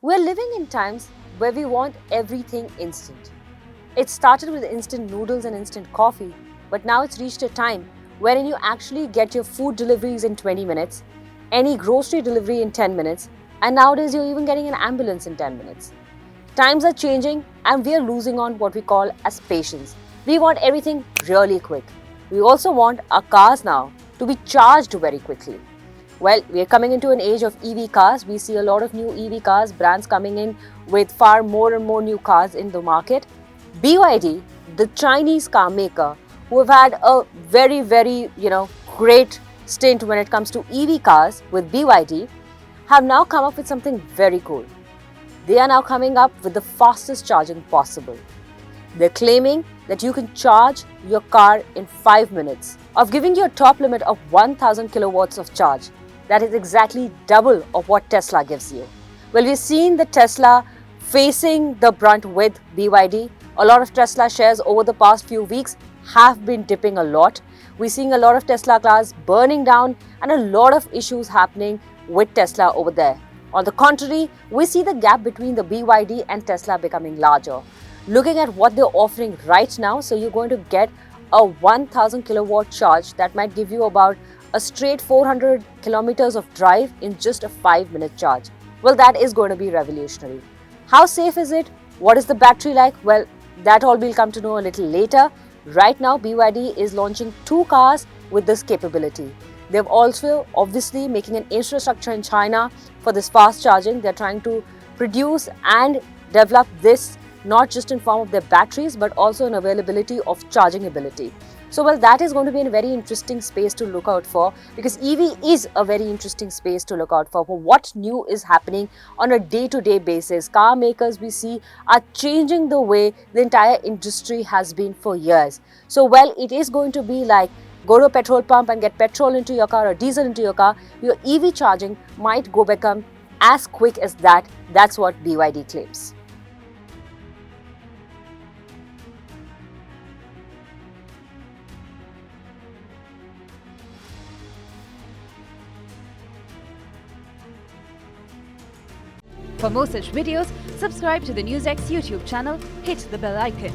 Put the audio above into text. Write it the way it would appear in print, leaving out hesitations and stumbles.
We're living in times where we want everything instant. It started with instant noodles and instant coffee, but now it's reached a time wherein you actually get your food deliveries in 20 minutes, any grocery delivery in 10 minutes, and nowadays you're even getting an ambulance in 10 minutes. Times are changing and we are losing on what we call as patience. We want everything really quick. We also want our cars now to be charged very quickly. Well, we are coming into an age of EV cars. We see a lot of new EV cars, brands coming in with far more and more new cars in the market. BYD, the Chinese car maker, who have had a very, great stint when it comes to EV cars with BYD, have now come up with something very cool. They are now coming up with the fastest charging possible. They're claiming that you can charge your car in 5 minutes, of giving you a top limit of 1000 kilowatts of charge. That is exactly double of what Tesla gives you. Well, we've seen the Tesla facing the brunt with BYD. A lot of Tesla shares over the past few weeks have been dipping a lot. We're seeing a lot of Tesla cars burning down and a lot of issues happening with Tesla over there. On the contrary, we see the gap between the BYD and Tesla becoming larger. Looking at what they're offering right now, so you're going to get a 1000 kilowatt charge that might give you about a straight 400 kilometers of drive in just a 5-minute charge. Well, that is going to be revolutionary. How safe is it? What is the battery like? Well, that all we'll come to know a little later. Right now, BYD is launching 2 cars with this capability. They're also obviously making an infrastructure in China for this fast charging. They're trying to produce and develop this not just in form of their batteries, but also in availability of charging ability. So, well, that is going to be a very interesting space to look out for, because EV is a very interesting space to look out for what new is happening on a day-to-day basis. Car makers, we see, are changing the way the entire industry has been for years. So, well, it is going to be like go to a petrol pump and get petrol into your car or diesel into your car. Your EV charging might become as quick as that. That's what BYD claims. For more such videos, subscribe to the NewsX YouTube channel, hit the bell icon.